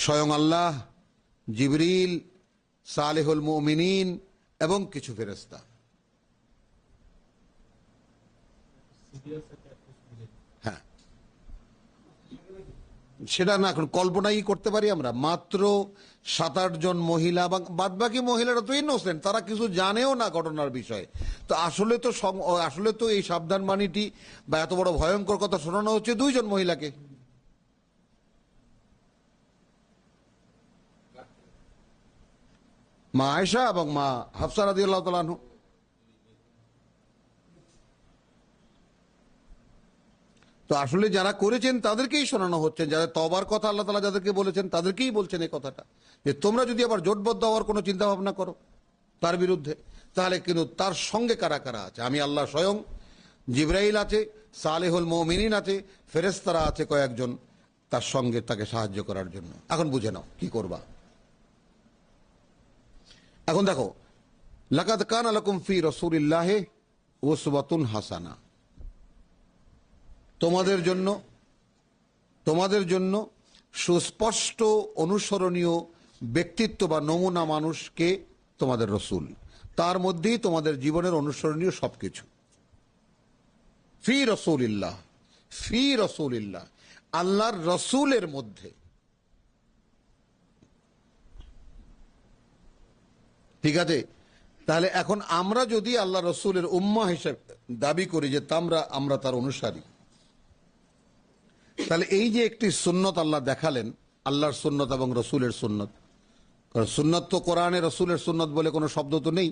স্বয়ং আল্লাহ, জিবরিল, সালেহুল মুমিনিন এবং কিছু ফেরেশতা। হ্যাঁ, সেটা না এখন কল্পনাই করতে পারি আমরা। মাত্র 7-8 জন মহিলা, বাদ বাকি মহিলারা তো ইনোসেন্ট, তারা কিছু জানেও না ঘটনার বিষয়ে। তো আসলে তো এই সাবধান বাণীটি বা এত বড় ভয়ঙ্কর কথা শোনানো হচ্ছে 2 জন মহিলাকে। মা আয়েশা এবং মা হাফসা রাদিয়াল্লাহু তাআলা আনহু। তো আসলে যারা করেছেন তাদেরকেই শোনানো হচ্ছে, যারা তওবার কথা আল্লাহ তাআলা যাদেরকে বলেছেন তাদেরকেই বলছেন এই কথাটা, যে তোমরা যদি আবার জোটবদ্ধ হওয়ার কোনো চিন্তা ভাবনা করো তার বিরুদ্ধে, তাহলে কিন্তু তার সঙ্গে কারা কারা আছে? আমি আল্লাহ স্বয়ং, জিবরাইল আছে, সালেহুল মুমিনিন আছে, ফেরেশতারা আছে কয়েকজন তার সঙ্গে তাকে সাহায্য করার জন্য। এখন বুঝে নাও কি করবা। এখন দেখো, লাকাদ কানা লাকুম ফি রাসূলিল্লাহি উসওয়াতুন হাসানা, তোমাদের জন্য সুস্পষ্ট অনুসরণীয় ব্যক্তিত্ব বা নমুনা মানুষকে তোমাদের রসুল, তার মধ্যেই তোমাদের জীবনের অনুসরণীয় সবকিছু। ফি রসুলিল্লাহ, আল্লাহর রসুলের মধ্যে। ঠিক আছে, তাহলে এখন আমরা যদি আল্লাহ রসুলের উম্মাহ হিসেবে দাবি করি যে আমরা তার অনুসারী, তাহলে এই যে একটি সুন্নত আল্লাহ দেখালেন, আল্লাহর সুন্নত এবং রসুলের সুন্নত। কারণ সুন্নত তো কোরআনে রসুলের সুন্নত বলে কোনো শব্দ তো নেই,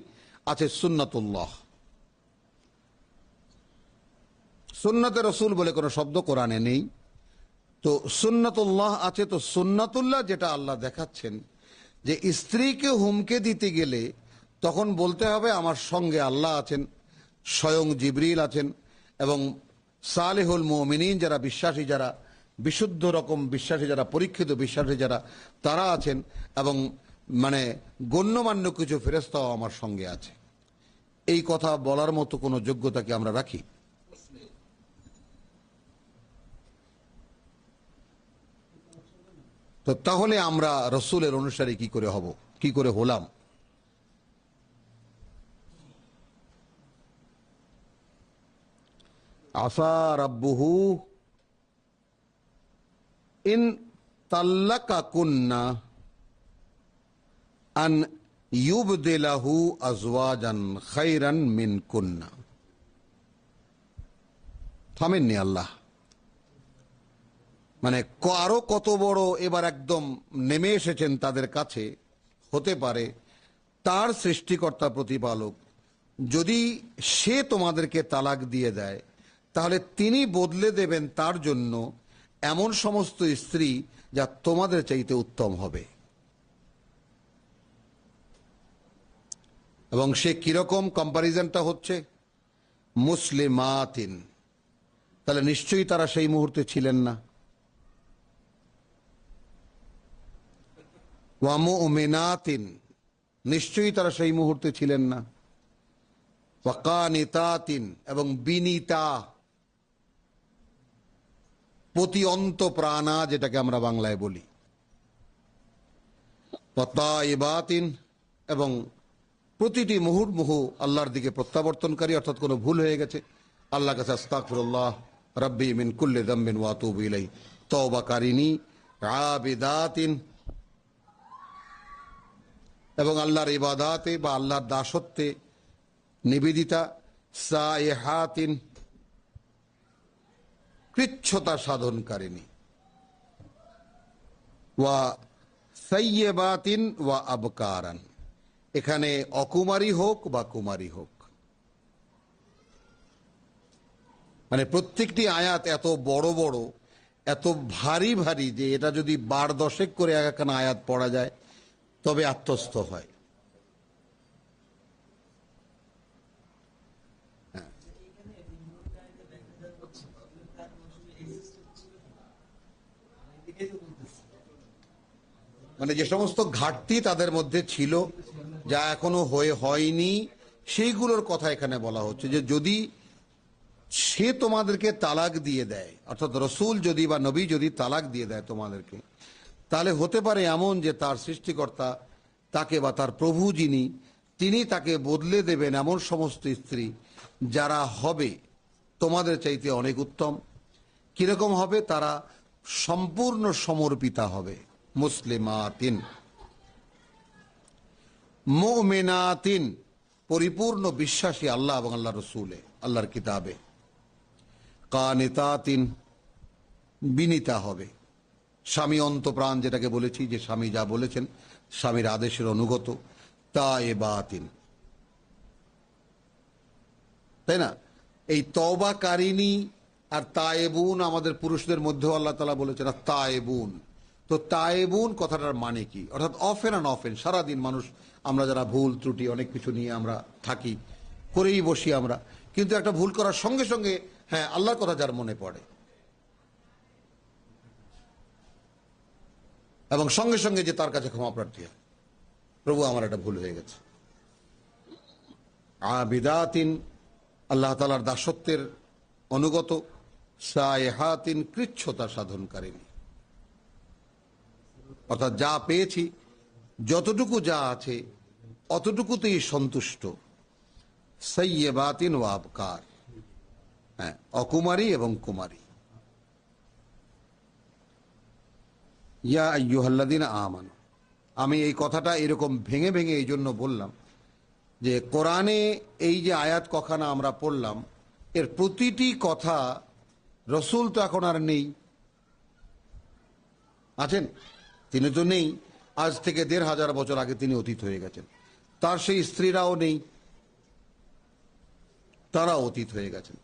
আছে সুন্নাতুল্লাহ। সুন্নতে রসুল বলে কোনো শব্দ কোরআনে নেই। তো সুন্নাতুল্লাহ আছে। তো সুন্নাতুল্লাহ যেটা আল্লাহ দেখাচ্ছেন, যে স্ত্রীকে হুমকে দিতে গেলে তখন বলতে হবে আমার সঙ্গে আল্লাহ আছেন, স্বয়ং জিবরিল আছেন, এবং সালেহুল মুমিনিন যারা বিশ্বাসী, যারা বিশুদ্ধ রকম বিশ্বাসী, যারা পরীক্ষিত বিশ্বাসী যারা, তারা আছেন, এবং মানে গণ্যমান্য কিছু ফেরেশতাও আমার সঙ্গে আছে। এই কথা বলার মতো কোনো যোগ্যতা কি আমরা রাখি? তো তাহলে আমরা রসুলের অনুসারী কি করে হব, কি করে হলাম? আসা রাব্বুহু ইন তাল্লাকাকুন্না আন ইউবদিলাহু আজওয়াজান খায়রান মিনকুন্না। থামেননি আল্লাহ, মানে আরো কত বড় এবার একদম নেমে এসেছেন তাদের কাছে। হতে পারে তার সৃষ্টিকর্তা প্রতিপালক যদি সে তোমাদেরকে তালাক দিয়ে দেয়, তাহলে তিনি বদলে দেবেন তার জন্য এমন সমস্ত স্ত্রী যা তোমাদের চাইতে উত্তম হবে। এবং সে কিরকম কম্পারিজনটা হচ্ছে? মুসলিমাতিন, তাহলে নিশ্চয়ই তারা সেই মুহূর্তে ছিলেন না। ওয়া মুমিনাতিন, নিশ্চয়ই তারা সেই মুহূর্তে ছিলেন না। ওয়া কানিতাতিন, এবং বিনীতা, প্রতি অন্ত প্রাণা যেটাকে আমরা বাংলায় বলি। ওয়া তাইবাতিন, এবং প্রতিটি মুহুর্মুহু আল্লাহর দিকে প্রত্যাবর্তনকারী, অর্থাৎ কোনো ভুল হয়ে গেছে আল্লাহর কাছে আস্তাগফিরুল্লাহ রাব্বি মিন কুল্লি যামবিন ওয়া আতুবু ইলাইহি, তওবাকারিনী, আবিদাতিন, এবং আল্লাহর ইবাদাতে বা আল্লাহর দাসত্বে নিবেদিতা, সায়েহাতিন, কৃচ্ছতা সাধনকারিণী, ওয়া সাইয়্যিবাতিন ওয়া আবকারান, এখানে অকুমারী হোক বা কুমারী হোক। মানে প্রত্যেকটি আয়াত এত বড় বড়, এত ভারী ভারী, যে এটা যদি 12 করে একখানা আয়াত পড়া যায় তবে আত্মস্থ হয়। মানে যে সমস্ত ঘাটতি তাদের মধ্যে ছিল, যা এখনো হয়নি, সেইগুলোর কথা এখানে বলা হচ্ছে। যে যদি সে তোমাদেরকে তালাক দিয়ে দেয়, অর্থাৎ রসুল যদি বা নবী যদি তালাক দিয়ে দেয় তোমাদেরকে, তাহলে হতে পারে এমন যে তার সৃষ্টিকর্তা তাকে বা তার প্রভু যিনি তিনি তাকে বদলে দেবেন এমন সমস্ত স্ত্রী যারা হবে তোমাদের চাইতে অনেক উত্তম। কিরকম হবে? তারা সম্পূর্ণ সমর্পিতা হবে। মুসলিমাতিন, মুমিনাতিন, পরিপূর্ণ বিশ্বাসী আল্লাহ এবং আল্লাহ রসুলে, আল্লাহর কিতাবে। কানিতাতিন, বিনীতা হবে, স্বামী অন্তপ্রাণ যেটাকে বলেছি, যে স্বামী যা বলেছেন স্বামীর আদেশের অনুগত। তায়েবাতিন, তাই না? এই তওবাকারিনী আর তায়েবুন আমাদের পুরুষদের মধ্যেও আল্লাহ তাআলা বলেছেন আর তায়েবুন। তো তায়েবুন কথাটার মানে কি? অর্থাৎ অফেন অ্যান্ড অফেন, সারাদিন মানুষ আমরা যারা ভুল ত্রুটি অনেক কিছু নিয়ে আমরা থাকি, করেই বসি আমরা, কিন্তু একটা ভুল করার সঙ্গে সঙ্গে হ্যাঁ আল্লাহর কথা যার মনে পড়ে এবং সঙ্গে সঙ্গে যে তার কাছে ক্ষমা প্রার্থী হয়, প্রভু আমার একটা ভুল হয়ে গেছে। আবিদাতিন, আল্লাহ তাআলার দাসত্বের অনুগত। সায়েহাতিন, কৃচ্ছতা সাধনকারিণী, অর্থাৎ যা পেয়েছি যতটুকু যা আছে অতটুকুতেই সন্তুষ্ট। সাইয়্যিবাতিন ওয়া আবকার, হ্যাঁ অকুমারী এবং কুমারী। ইয়া আইয়ুহাল্লাযীনা আমানু, আমি এই কথাটা এরকম ভেঙে ভেঙে এই জন্য বললাম যে কোরআনে এই যে আয়াত কখানা আমরা পড়লাম এর প্রতিটি কথা, রসুল তো এখন আর নেই, আছেন? তিনি তো নেই, আজ থেকে ১৫০০ বছর আগে তিনি অতীত হয়ে গেছেন। তার সেই স্ত্রীরাও নেই, তারা অতীত হয়ে গেছেন।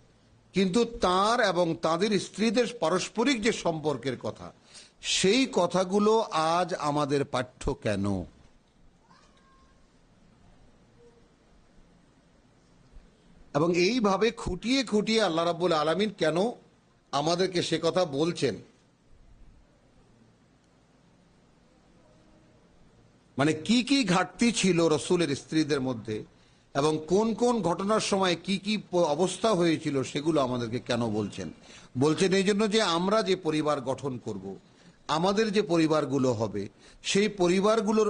কিন্তু তার এবং তাদের স্ত্রীদের পারস্পরিক যে সম্পর্কের কথা, সেই কথাগুলো আজ আমাদের পাঠ্য কেন? এবং এইভাবে খুঁটিয়ে খুঁটিয়ে আল্লাহ রাব্বুল আলামিন কেন আমাদেরকে সে কথা বলছেন? মানে কি কি ঘাটতি ছিল রসুলের স্ত্রীদের মধ্যে এবং কোন কোন ঘটনার সময় কি কি অবস্থা হয়েছিল সেগুলো আমাদেরকে কেন বলছেন? বলছেন এই জন্য যে আমরা যে পরিবার গঠন করব, আমাদের যে পরিবারগুলো হবে, সেই পরিবারগুলোর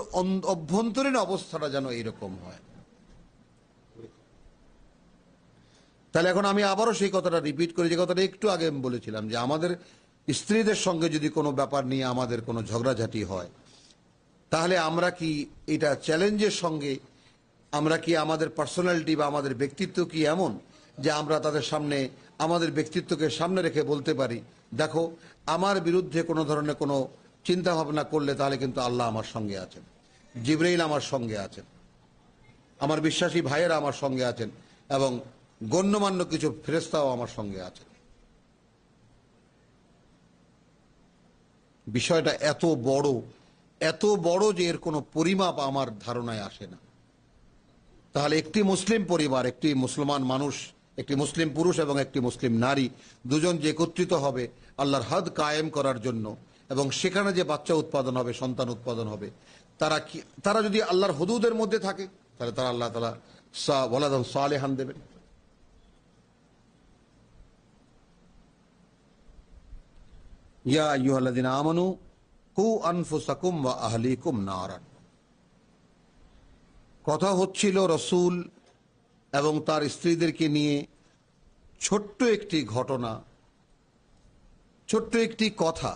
অভ্যন্তরীণ অবস্থাটা যেন এইরকম হয়। তাহলে এখন আমি আবারও সেই কথাটা রিপিট করি, যে কথাটা একটু আগে আমি বলেছিলাম, যে আমাদের স্ত্রীদের সঙ্গে যদি কোনো ব্যাপার নিয়ে আমাদের কোনো ঝগড়াঝাটি হয়, তাহলে আমরা কি এটা চ্যালেঞ্জের সঙ্গে, আমরা কি আমাদের পার্সোনালিটি বা আমাদের ব্যক্তিত্ব কি এমন যে আমরা তাদের সামনে আমাদের ব্যক্তিত্বকে সামনে রেখে বলতে পারি, দেখো আমার বিরুদ্ধে কোনো ধরনের কোনো চিন্তা ভাবনা করলে তাহলে কিন্তু আল্লাহ আমার সঙ্গে আছেন, জিবরাইল আমার সঙ্গে আছেন, আমার বিশ্বাসী ভাইয়েরা আমার সঙ্গে আছেন এবং গণ্যমান্য কিছু ফেরেশতাও আমার সঙ্গে আছেন। বিষয়টা এত বড় যে এর কোনো পরিমাপ আমার ধারণায় আসে না। তাহলে একটি মুসলিম পরিবার, একটি মুসলমান মানুষ, একটি মুসলিম পুরুষ এবং একটি মুসলিম নারী, দুজন যে একত্রিত হবে আল্লাহর হদ কায়েম করার জন্য, এবং সেখানে যে বাচ্চা উৎপাদন হবে, সন্তান উৎপাদন হবে, তারা যদি আল্লাহর হুদুদের মধ্যে থাকে, তাহলে তারা আল্লাহ তাআলা ওয়ালাদান সালেহান দেবেন। ইয়া আইয়ুহাল্লাযীনা আমানু কু আনফুসাকুম ওয়া আহলিকুম নারান। কথা হচ্ছিল রসুল এবং তার স্ত্রীদেরকে নিয়ে ছোট্ট একটি ঘটনা, ছোট্ট একটি কথা।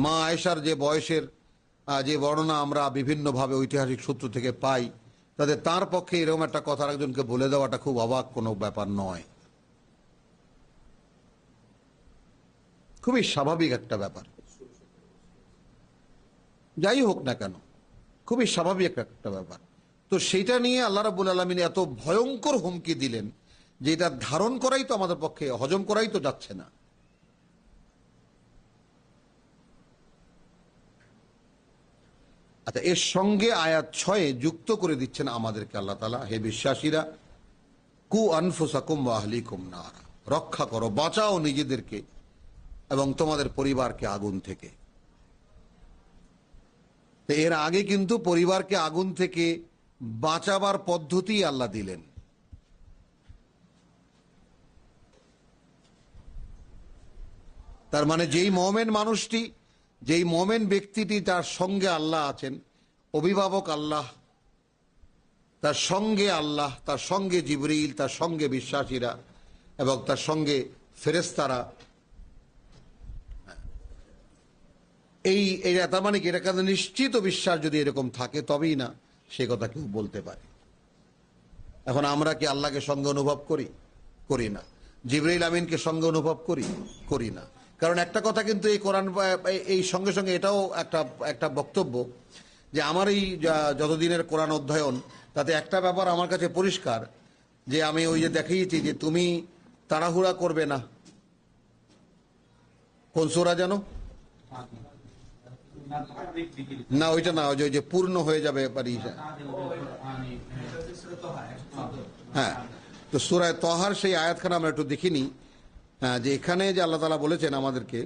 মা আয়েশার যে বয়সের যে বর্ণনা আমরা বিভিন্নভাবে ঐতিহাসিক সূত্র থেকে পাই, তাতে তার পক্ষে এরকম একটা কথা একজনকে বলে দেওয়াটা খুব অবাক কোনো ব্যাপার নয়, খুবই স্বাভাবিক একটা ব্যাপার। যাই হোক না কেন, খুবই স্বাভাবিক একটা ব্যাপার। তো সেইটা নিয়ে আল্লাহ রাব্বুল আলামিন এত ভয়ঙ্কর হুমকি দিলেন যে এটা ধারণ করাই তো আমাদের পক্ষে, হজম করাই তো যাচ্ছে না। আচ্ছা, এর সঙ্গে আয়াত 6 যুক্ত করে দিচ্ছেন আমাদেরকে আল্লাহ তাআলা, হে বিশ্বাসীরা, কু আনফুসাকুম ওয়া আহলিকুম নারা, রক্ষা করো, বাঁচাও নিজেদেরকে এবং তোমাদের পরিবারকে আগুন থেকে। এর আগে কিন্তু পরিবারকে আগুন থেকে বাঁচাবার পদ্ধতি আল্লাহ দিলেন। তার মানে যেই মুমিন মানুষটি যেই মোমেন ব্যক্তিটি তার সঙ্গে আল্লাহ আছেন, অভিভাবক আল্লাহ, তার সঙ্গে আল্লাহ, তার সঙ্গে জিবরিল, তার সঙ্গে বিশ্বাসীরা এবং তার সঙ্গে ফেরেশতারা, এই তার মানে কি, এটা কাছে নিশ্চিত বিশ্বাস যদি এরকম থাকে তবেই না সে কথা কেউ বলতে পারে। এখন আমরা কি আল্লাহকে সঙ্গে অনুভব করি? করি না। জিবরাইল আমিনকে সঙ্গে অনুভব করি? করি না। কারণ একটা কথা কিন্তু এই কোরআন, এই সঙ্গে সঙ্গে এটাও একটা বক্তব্য যে আমার এই যতদিনের কোরআন অধ্যয়ন, তাতে একটা ব্যাপার আমার কাছে পরিষ্কার, যে আমি ওই যে দেখিয়েছি যে তুমি তাড়াহুড়া করবে না। কোন সূরা জানো? না, ওইটা না, ওই যে পূর্ণ হয়ে যাবে পারি। হ্যাঁ, তো সূরা তহার সেই আয়াতখানা আমরা একটু দেখিনি, যে এখানে যে আল্লাহ তাআলা বলেছেন আমাদেরকে,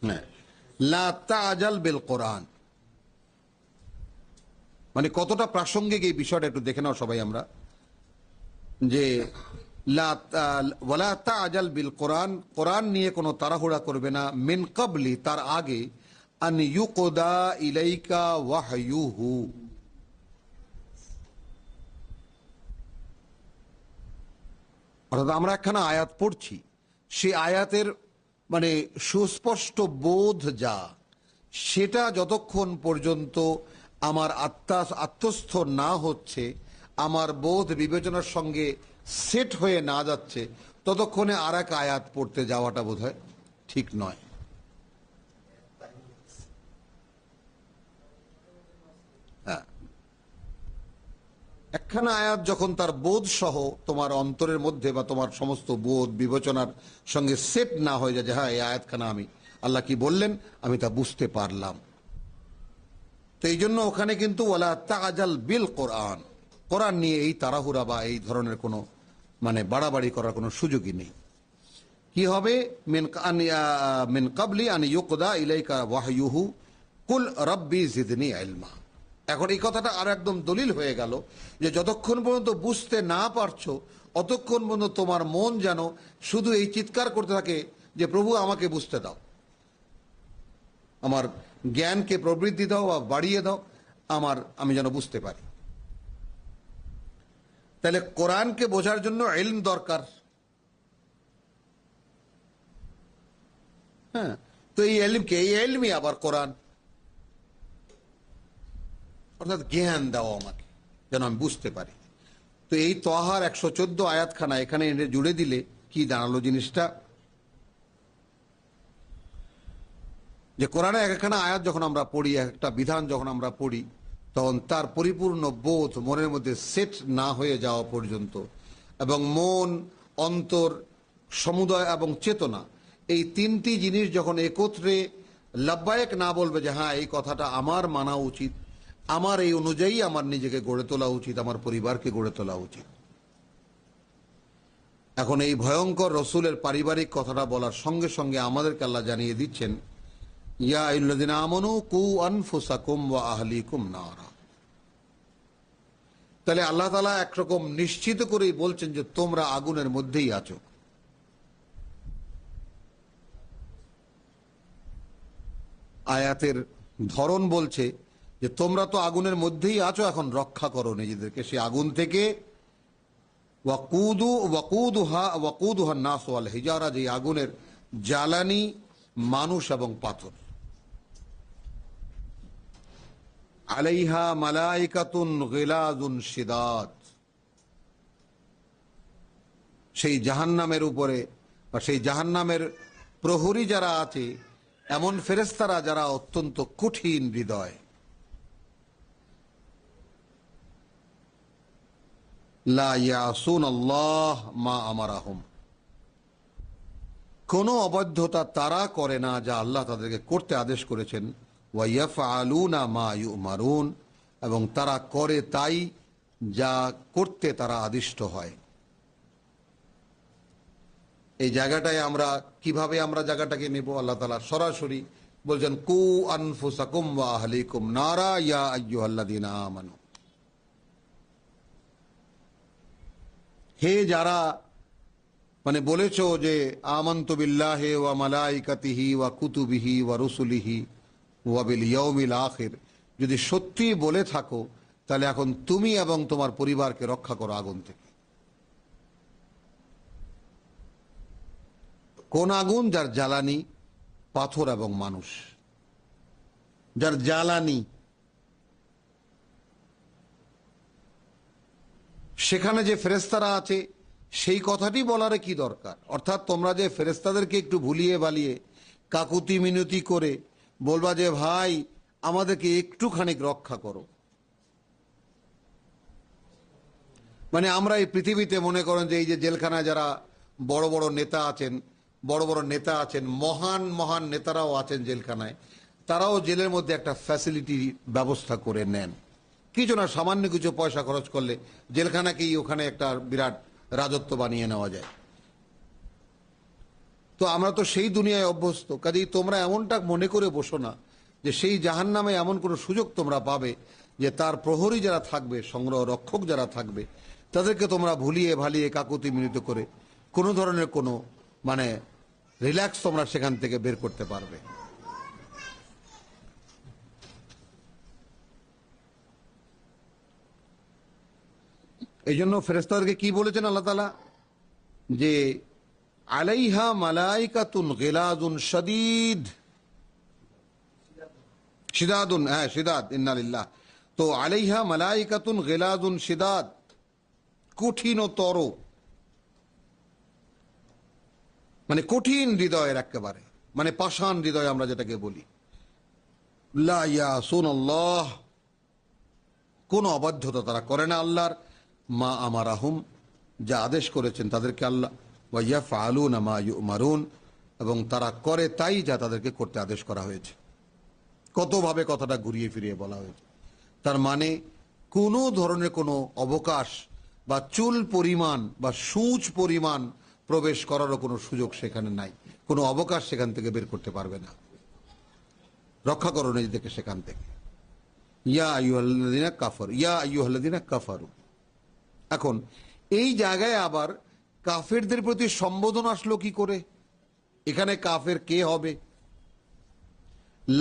হ্যাঁ, লা তা'জাল বিল কোরআন, মানে কতটা প্রাসঙ্গিক এই বিষয়টা একটু দেখে নাও সবাই আমরা, যে ওয়ালা তা'জাল বিল কোরআন, কোরআন নিয়ে কোনো তাড়াহুড়া করবে না, মিন ক্বাবলি, তার আগে, আন ইউকদা ইলাইকা ওয়াহয়ুহু, অর্থাৎ আমরা একখানা আয়াত পড়ছি, সেই আয়াতের মানে সুস্পষ্ট বোধ যা, সেটা যতক্ষণ পর্যন্ত আমার আত্মস্থ না হচ্ছে, আমার বোধ বিবেচনার সঙ্গে সেট হয়ে না যাচ্ছে, ততক্ষণে আর এক আয়াত পড়তে যাওয়াটা বোধহয় ঠিক নয়। হ্যাঁ, একখানা আয়াত যখন তার বোধ সহ তোমার অন্তরের মধ্যে বা তোমার সমস্ত বোধ বিবেচনার সঙ্গে সেট না হয়ে যায়, যে হ্যাঁ এই আয়াতখানা আমি আল্লাহ কি বললেন আমি তা বুঝতে পারলাম, তো এই জন্য ওখানে কিন্তু ওয়ালা তা'জাল বিল কোরআন, কোরআন নিয়ে এই তাড়াহুড়া বা এই ধরনের কোনো মানে বাড়াবাড়ি করার কোনো সুযোগই নেই। কি হবে? মিন ক্বাবলি আন ইউকদা ইলাইকা ওয়াহয়ুহু কুল রাব্বি জিদনি ইলমা। এখন এই কথাটা আর একদম দলিল হয়ে গেল যে যতক্ষণ পর্যন্ত বুঝতে না পারছো, অতক্ষণ পর্যন্ত তোমার মন যেন শুধু এই চিৎকার করতে থাকে যে প্রভু আমাকে বুঝতে দাও, আমার জ্ঞানকে প্রবৃদ্ধি দাও বা বাড়িয়ে দাও, আমি যেন বুঝতে পারি। তাহলে কোরআনকে বোঝার জন্য ইলম দরকার। হ্যাঁ, তো এই ইলমকে, এই ইলমই আবার কোরআন, অর্থাৎ জ্ঞান দাও আমাকে যেন আমি বুঝতে পারি। তো এই তহার 114 আয়াতখানা এখানে এনে জুড়ে দিলে কি দাঁড়ালো জিনিসটা, যে কোরআনে একখানা আয়াত যখন আমরা পড়ি, একটা বিধান যখন আমরা পড়ি, তখন তার পরিপূর্ণ বোধ মনের মধ্যে সেট না হয়ে যাওয়া পর্যন্ত, এবং মন, অন্তর, সমুদয় এবং চেতনা, এই তিনটি জিনিস যখন একত্রে লাব্বায়েক না বলবে যে হ্যাঁ এই কথাটা আমার মানা উচিত, আমার এই অনুযায়ী আমার নিজেকে গড়ে তোলা উচিত, আমার পরিবারকে গড়ে তোলা উচিত। এখন এই ভয়ঙ্কর রসুলের পারিবারিক কথাটা বলার সঙ্গে সঙ্গে আমাদেরকে আল্লাহ জানিয়ে দিচ্ছেন, ইয়া আইয়ুহাল্লাযীনা আমানু কু আনফুসাকুম ওয়া আহলিকুম নারা। তাহলে আল্লাহ তাআলা একরকম নিশ্চিত করেই বলছেন যে তোমরা আগুনের মধ্যেই আছো। আয়াতের ধরন বলছে যে তোমরা তো আগুনের মধ্যেই আছো, এখন রক্ষা করো নিজেদেরকে সেই আগুন থেকে। ওয়াকুদুহা নাস ওয়াল হিজারা, যে আগুনের জ্বালানি মানুষ এবং পাথর। আলাইহা মালাইকাতুন গিলাযুন শিদাদ, সেই জাহান্নামের উপরে বা সেই জাহান্নামের প্রহরী যারা আছে, এমন ফেরেশতারা যারা অত্যন্ত কঠিন হৃদয়। লা ইয়াসুনাল্লাহ মা আমারাহুম, কোনো অবাধ্যতা তারা করে না যা আল্লাহ তাদেরকে করতে আদেশ করেছেন। ওয়া ইয়াফআলুনা মা ইউমারুন, এবং তারা করে তাই যা করতে তারা আদিষ্ট হয়। এই জায়গাটায় আমরা কিভাবে জায়গাটাকে নেব? আল্লাহ তাআলা সরাসরি বলছেন কু আনফুসাকুম ওয়া আহলিকুম নারা ইয়া আইয়ুহাল্লাযীনা আমানু, হে যারা মানে বলেছো যে আমানতু বিল্লাহি ওয়া মালাইকাতিহি ওয়া কুতুবিহি ওয়া রুসুলিহি ওয়া বিল ইয়াউমিল আখির, যদি সত্যি বলে থাকো তাহলে এখন তুমি এবং তোমার পরিবারকে রক্ষা করো আগুন থেকে। কোন আগুন? যার জ্বালানি পাথর এবং মানুষ, যার জ্বালানি। সেখানে যে ফেরেশতারা আছে সেই কথাটি বলার কি দরকার? অর্থাৎ তোমরা যে ফেরেশতাদেরকে একটু ভুলিয়ে বালিয়ে কাকুতি মিনতি করে বলবা যে ভাই আমাদেরকে একটুখানি রক্ষা করো, মানে আমরা এই পৃথিবীতে মনে করেন যে এই যে জেলখানায় যারা বড় বড় নেতা আছেন, মহান মহান নেতারাও আছেন জেলখানায়, তারাও জেলের মধ্যে একটা ফ্যাসিলিটি ব্যবস্থা করে নেন। কিছু না, সামান্য কিছু পয়সা খরচ করলে জেলখানাকেই ওখানে একটা বিরাট রাজত্ব বানিয়ে নেওয়া যায়। তো আমরা তো সেই দুনিয়ায় অভ্যস্ত, কাজেই তোমরা এমনটা মনে করে বসো না যে সেই জাহান্নামে এমন কোনো সুযোগ তোমরা পাবে যে তার প্রহরী যারা থাকবে, সংগ্রহ রক্ষক যারা থাকবে, তাদেরকে তোমরা ভুলিয়ে ভালিয়ে কাকুতি মিনতি করে কোনো ধরনের কোনো মানে রিল্যাক্স তোমরা সেখান থেকে বের করতে পারবে। এই জন্য ফেরেশতাদেরকে কি বলেছেন আল্লাহ তাআলা? যে আলাইহা মালাইকাতুন গিলাযুন শাদীদ, শিদাদুন, হ্যাঁ শিদাদ, ইন্না লিল্লাহ। তো আলাইহা মালাইকাতুন গিলাযুন শিদাদ, কঠিনতর, মানে কঠিন হৃদয়ের একেবারে, মানে পাষাণ হৃদয় আমরা যেটাকে বলি। লা ইয়াসুনাল্লাহ, কোন অবাধ্যতা তারা করে না আল্লাহর। মা আমারাহুম, যা আদেশ করেছেন তাদেরকে আল্লাহ। ওয়া ইয়াফআলুনা মা ইউমারুন, এবং তারা করে তাই যা তাদেরকে করতে আদেশ করা হয়েছে। কতভাবে কথাটা ঘুরিয়ে ফিরিয়ে বলা হয়েছে। তার মানে কোনো ধরনের কোনো অবকাশ বা চুল পরিমাণ বা সূচ পরিমাণ প্রবেশ করারও কোনো সুযোগ সেখানে নাই, কোনো অবকাশ সেখান থেকে বের করতে পারবে না। রক্ষা করো নিজেদেরকে সেখান থেকে। ইয়া আইয়ুহাল্লাযীনা কাফারু, ইয়া আইয়ুহাল্লাযীনা কাফারু। এখন এই জায়গায় আবার কাফেরদের প্রতি সম্বোধন আসলো কি করে? এখানে কাফের কে হবে?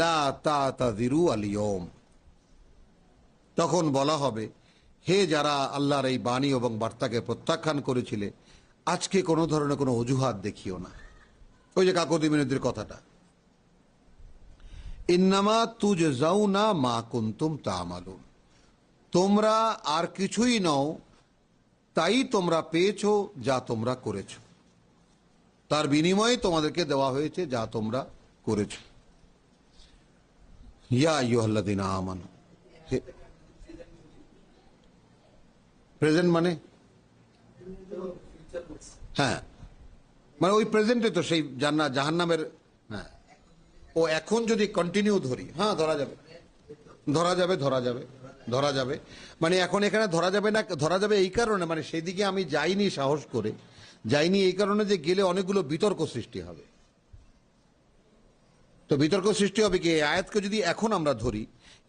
লা তা'তাযিরু আল ইয়াওম, তখন বলা হবে হে যারা আল্লাহর এই বাণী এবং বার্তাকে প্রত্যাখ্যান করেছিলে, আজকে কোনো ধরনের কোনো অজুহাত দেখিও না। ওই যে কাকুতি মিনতির কথাটা, ইন্নামা তুজজাউনা মা কুনতুম তা'মালুন, তোমরা আর কিছুই নও, তাই তোমরা পেয়েছো যা তোমরা করেছো, তার বিনিময়ে তোমাদেরকে দেওয়া হয়েছে যা তোমরা করেছো। ইয়া আইয়ুহাল্লাযীনা আমানু, প্রেজেন্ট মানে হ্যাঁ, মানে ওই প্রেজেন্টে তো সেই জাহান্নামের। হ্যাঁ, ও এখন যদি কন্টিনিউ ধরি, হ্যাঁ ধরা যাবে, ধরা যাবে, ধরা যাবে, ধরা যাবে। মানে এখন এখানে ধরা যাবে না, ধরা যাবে এই কারণে, মানে সেদিকে আমি যাইনি, সাহস করে যাইনি এই কারণে যে গেলে অনেকগুলো বিতর্ক সৃষ্টি হবে। তো বিতর্ক সৃষ্টি হবে কি, এই আয়াতকে যদি এখন আমরা ধরি,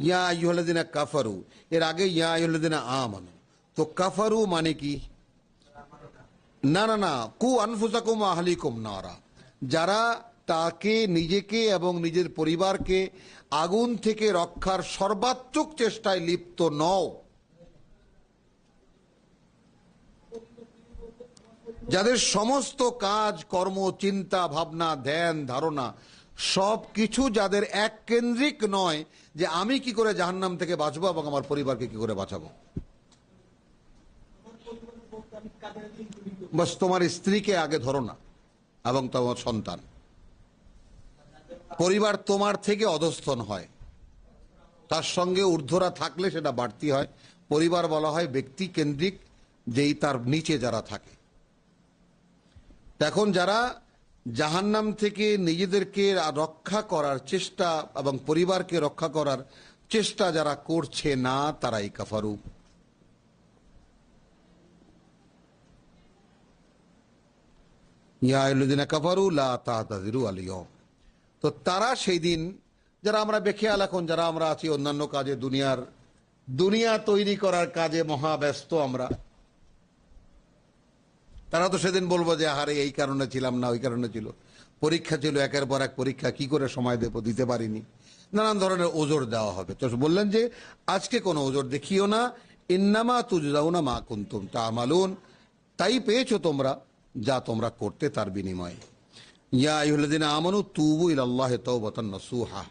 ইয়া আইয়ুহাল্লাযীনা কাফারু, এর আগে ইয়া আইয়ুহাল্লাযীনা আমানু, তো কাফারু মানে কি? না না না, কু আনফুসাকুম ওয়া আহলিকুম নারা, যারা তাকে, নিজেকে এবং নিজের পরিবারকে আগুন থেকে রক্ষার সর্বাত্মক চেষ্টায় লিপ্ত নও, যাদের সমস্ত কাজ কর্ম চিন্তা ভাবনা ধ্যান ধারণা সব কিছু যাদের এক কেন্দ্রিক নয় যে আমি কি করে জাহান্নাম থেকে বাঁচবো এবং আমার পরিবারকে কি করে বাঁচাবো। বাস তোমার স্ত্রীকে আগে ধরো না এবং তোমার সন্তান, পরিবার তোমার থেকে অধস্তন হয়, তার সঙ্গে ঊর্ধ্বরা থাকলে সেটা বাড়তি হয়। পরিবার বলা হয় ব্যক্তি কেন্দ্রিক, যেই তার নিচে যারা থাকে। এখন যারা জাহান্নাম থেকে নিজেদেরকে রক্ষা করার চেষ্টা এবং পরিবারকে রক্ষা করার চেষ্টা যারা করছে না, তারাই কাফারু। ইয়া আইয়ুহাল্লাযীনা কাফারু লা তা'তাযিরু আল ইয়াওম, তো তারা সেই দিন, যারা আমরা বেখেয়াল, এখন যারা আমরা আছি অন্যান্য কাজে, দুনিয়া তৈরি করার কাজে মহাব্যস্ত আমরা, তারা তো সেদিন বলবো যে আরে এই কারণে ছিলাম না, ওই কারণে ছিল, পরীক্ষা ছিল, একের পর এক পরীক্ষা, কি করে সময় দেবো, দিতে পারিনি, নানান ধরনের ওজোর দেওয়া হবে। তো বললেন যে আজকে কোনো ওজোর দেখিও না, ইন্নামা তুজজাউনা মা কুনতুম তা'মালুন, তাই পেয়েছো তোমরা যা তোমরা করতে তার বিনিময়ে। ইয়া আইয়ুহাল্লাযীনা আমানু তুবু ইলাল্লাহি তাওবাতান নাসুহা,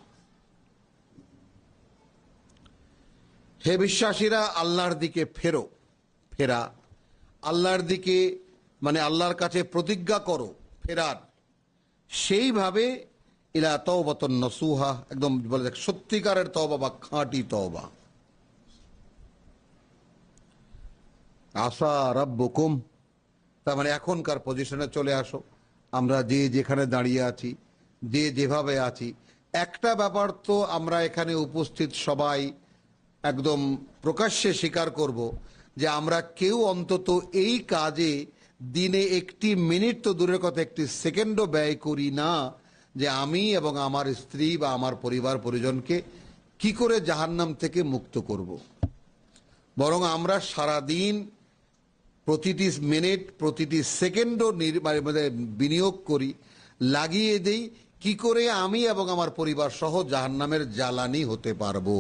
হে বিশ্বাসীরা আল্লাহর দিকে ফেরো। ফেরা, আল্লাহর দিকে মানে আল্লাহর কাছে প্রতিজ্ঞা করো ফেরার, সেইভাবে ইলা তাওবাতান নাসুহা, একদম বলে দেখ সত্যিকারের তওবা বা খাঁটি তওবা। আসা রাব্বুকুম, তার মানে এখনকার পজিশনে চলে আসো। আমরা যে যেখানে দাঁড়িয়ে আছি, যে যেভাবে আছি, একটা ব্যাপার তো আমরা এখানে উপস্থিত সবাই একদম প্রকাশ্যে স্বীকার করব যে আমরা কেউ অন্তত এই কাজে দিনে একটি মিনিট তো দূরের কথা একটি সেকেন্ডও ব্যয় করি না যে আমি এবং আমার স্ত্রী বা আমার পরিবার পরিজনকে কি করে জাহান্নাম থেকে মুক্ত করব। বরং আমরা সারাদিন প্রতিটি মিনিট প্রতিটি সেকেন্ডও বিনিয়োগ করি, লাগিয়ে দেই কি করে আমি এবং আমার পরিবার সহ জাহান্নামের জ্বালানি হতে পারবো।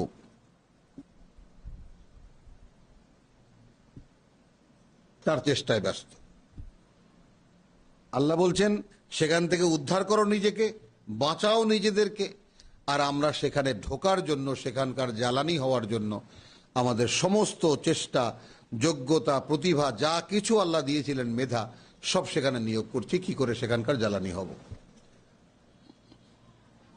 তার চেষ্টায় ব্যস্ত। আল্লাহ বলছেন সেখান থেকে উদ্ধার করো নিজেকে, বাঁচাও নিজেদেরকে, আর আমরা সেখানে ঢোকার জন্য, সেখানকার জ্বালানি হওয়ার জন্য আমাদের সমস্ত চেষ্টা, যোগ্যতা, প্রতিভা, যা কিছু আল্লাহ দিয়েছিলেন, মেধা, সব সেখানে নিয়োগ করছি কি করে সেখানকার জ্বালানি হব।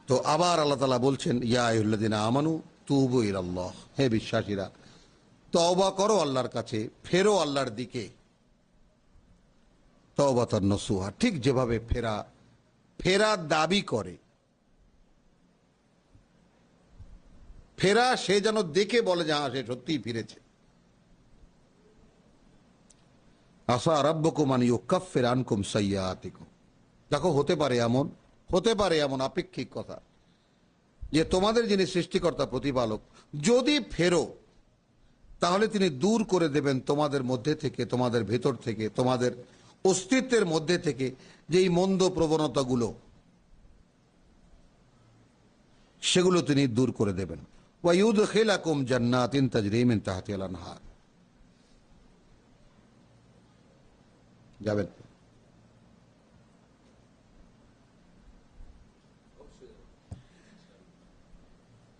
তো আবার আল্লাহ তাআলা বলছেন ইয়া আইয়ুহাল্লাযীনা আমানু তুবু ইলাল্লাহ, হে বিশ্বাসীরা তওবা করো আল্লাহর কাছে, ফেরো আল্লাহর দিকে। তাওবাতান নাসুহা, ঠিক যেভাবে ফেরা দাবি করে, ফেরা সে যেন দেখে বলে যে হ্যাঁ সে সত্যিই ফিরেছে। আসা রাব্বুকুম আন ইউকাফিরা আনকুম সাইয়্যাতিকুম, দেখো হতে পারে এমন আপেক্ষিক কথা যে তোমাদের যিনি সৃষ্টিকর্তা প্রতিপালক যদি ফেরো তাহলে তিনি দূর করে দেবেন তোমাদের মধ্যে থেকে, তোমাদের ভেতর থেকে, তোমাদের অস্তিত্বের মধ্যে থেকে যেই মন্দ প্রবণতাগুলো, সেগুলো তিনি দূর করে দেবেন। ওয়া ইউদখিলাকুম জান্নাতিন তাজরি মিন তাহতিহাল আনহার, যাবেন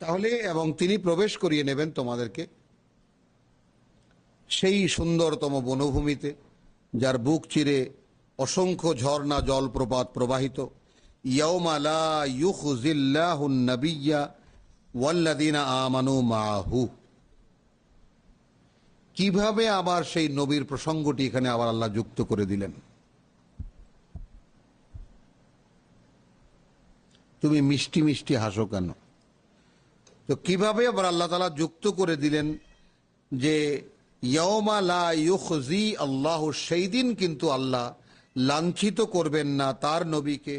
তাহলে, এবং তিনি প্রবেশ করিয়ে নেবেন তোমাদেরকে সেই সুন্দরতম বনভূমিতে যার বুক চিরে অসংখ্য ঝর্ণা জলপ্রপাত প্রবাহিত। ইয়াউমা লা ইউখজিল্লাহুন নাবিয়্যা ওয়াল্লাযীনা আমানু মাআহু, কিভাবে আবার সেই নবীর প্রসঙ্গটি এখানে আবার আল্লাহ যুক্ত করে দিলেন। তুমি মিষ্টি মিষ্টি হাসো কেন? তো কিভাবে আবার আল্লাহ তাআলা যুক্ত করে দিলেন যে ইয়াউমা লা ইউখজি আল্লাহু, সেই দিন কিন্তু আল্লাহ লাঞ্ছিত করবেন না তার নবীকে,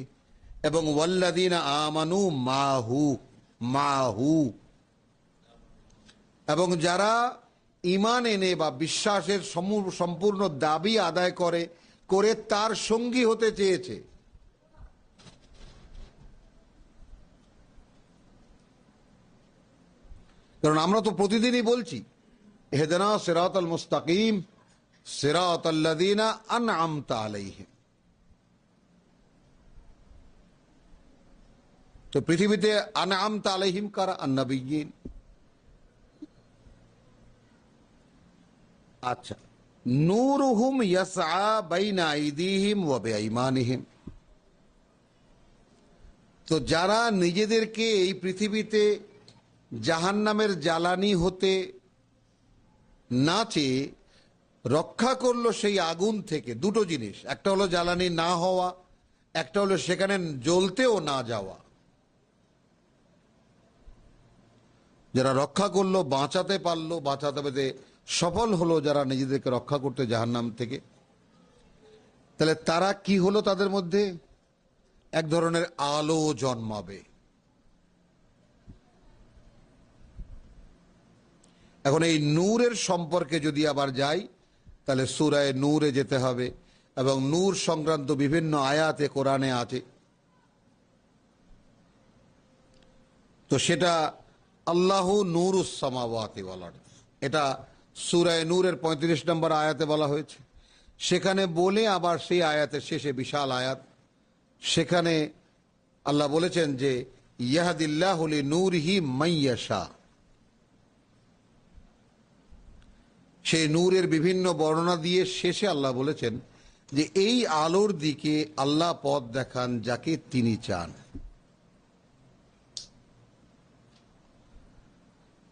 এবং ওয়াল্লাযীনা আমানু মাহু, এবং যারা ঈমান এনে বা বিশ্বাসের সম্পূর্ণ দাবি আদায় করে তার সঙ্গী হতে চেয়েছে। কারণ আমরা তো প্রতিদিনই বলছি ইহদিনা সিরাতাল মুস্তাকিম সিরাতাল্লাযীনা আনআমতা আলাইহিম। তো পৃথিবীতে আনআমতা আলাইহিম কারা? আন-নাবিয়্যিন। আচ্ছা, নূরুহুম ইয়াসআ বাইনা আইদিহিম ওয়া বিআইমানিহিম, তো যারা নিজেদেরকে এই পৃথিবীতে জাহান্নামের জ্বালানি হতে না চেয়ে রক্ষা করলো সেই আগুন থেকে, দুটো জিনিস, একটা হলো জ্বালানি না হওয়া, একটা হলো সেখানে জ্বলতেও না যাওয়া। যারা রক্ষা করলো, বাঁচাতে পারলো, বাঁচাতে পেতে সফল হলো, যারা নিজেদেরকে রক্ষা করতে জাহান্নাম থেকে, তাহলে তারা কি হলো? তাদের মধ্যে এক ধরনের আলো জন্মাবে। এখন এই নূরের সম্পর্কে যদি আবার যাই তাহলে সূরা নূরে যেতে হবে। এবং নূর সংক্রান্ত বিভিন্ন আয়াতে কোরআনে আছে। তো সেটা আল্লাহু নূরুস সামাওয়াতি ওয়াল আরদ, এটা সূরা নূরের 35 নম্বর আয়াতে বলা হয়েছে। সেখানে বলে আবার সেই আয়াতের শেষে বিশাল আয়াত, সেখানে আল্লাহ বলেছেন যে ইয়াহদিল্লাহু লিনূরিহি মাইয়াশা, সেই নূরের বিভিন্ন বর্ণনা দিয়ে শেষে আল্লাহ বলেছেন যে এই আলোর দিকে আল্লাহ পথ দেখান যাকে তিনি চান।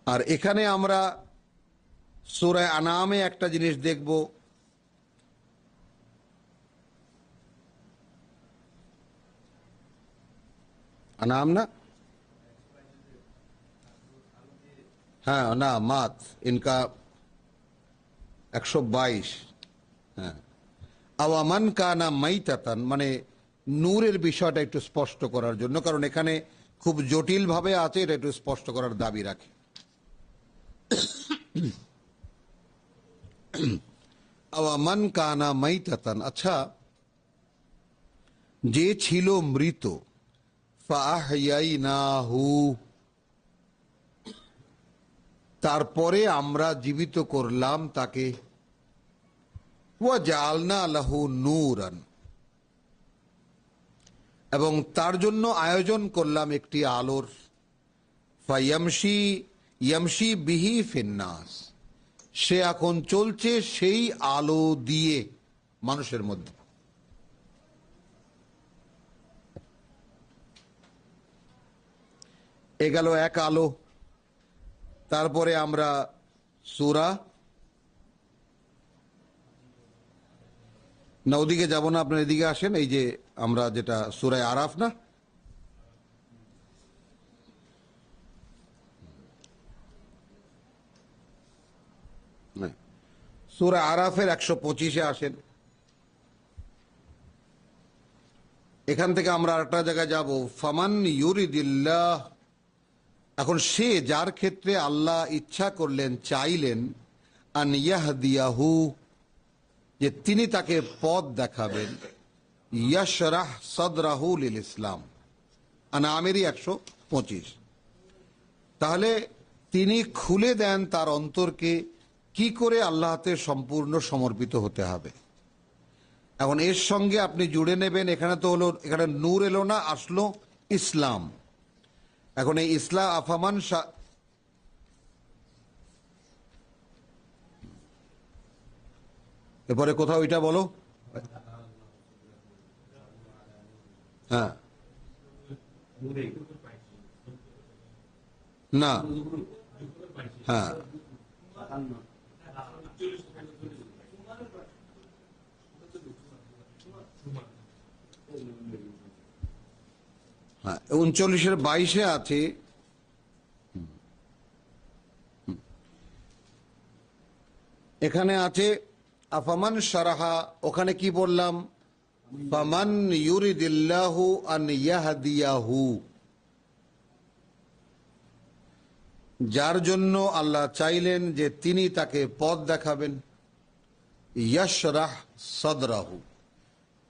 আর এখানে আমরা সূরা আনামে একটা জিনিস দেখব, আনাম না, হ্যাঁ না মাত ইনকা 122, হ্যাঁ আওয়ামান কানা মাইতাতান, মানে নূরের বিষয়টা একটু স্পষ্ট করার জন্য, কারণ এখানে খুব জটিল ভাবে আছে, এটা একটু স্পষ্ট করার দাবি রাখে। আওয়ামান কানা মাইতাতান, আচ্ছা যে ছিল মৃত, ফাআহইয়াইনাহু, তারপরে আমরা জীবিত করলাম তাকে, ওয়া জাআলনা লাহু নূরান, এবং তার জন্য আয়োজন করলাম একটি আলোর, ইয়ামশি বিহি ফিন্নাস, সে এখন চলছে সেই আলো দিয়ে মানুষের মধ্যে। এ গেল এক আলো। তারপরে আমরা সূরা, না ওদিকে যাব না, আপনার এদিকে আসেন, এই যে আমরা যেটা সূরা আরাফ না, সূরা আরাফের 125-এ আসেন। এখান থেকে আমরা আরেকটা জায়গায় যাব, ফামান ইউরিদিল্লাহ, এখন সে যার ক্ষেত্রে আল্লাহ ইচ্ছা করলেন, চাইলেন, আন ইয়াহদিয়াহু, যে তিনি তাকে পথ দেখাবেন, ইয়াশরাহ সাদরাহু লিল ইসলাম, আনামেরই 125। তাহলে তিনি খুলে দেন তার অন্তরকে, কি করে আল্লাহতে সম্পূর্ণ সমর্পিত হতে হবে। এখন এর সঙ্গে আপনি জুড়ে নেবেন, এখানে তো হলো, এখানে নূর এলো না, আসলো ইসলাম। এখন এই ইসলাম আফামান, এরপরে কোথাও এটা বলো, হ্যাঁ না, হ্যাঁ হ্যাঁ 39-এর 22-এ আছে। এখানে আছে আফামান শারাহা, ওখানে কি বললাম, ফামান ইউরিদিল্লাহু আন ইয়াহদিয়াহু, যার জন্য আল্লাহ চাইলেন যে তিনি তাকে পথ দেখাবেন, ইয়াশরাহ সাদরাহু,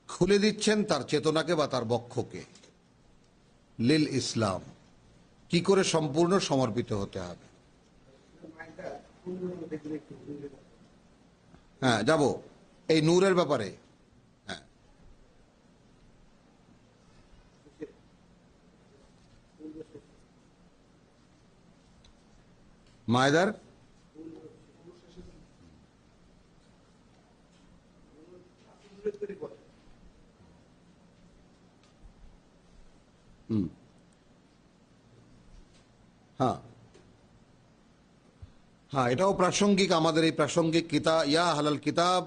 খুলে দিচ্ছেন তার চেতনাকে বা তার বক্ষকে, লিল ইসলাম, কি করে সম্পূর্ণ সমর্পিত হতে হবে। হ্যাঁ যাব এই নূরের ব্যাপারে, হ্যাঁ মায়দার, হ্যাঁ হ্যাঁ এটাও প্রাসঙ্গিক, আমাদের এই প্রাসঙ্গিক কিতাব, ইয়া আহলাল কিতাব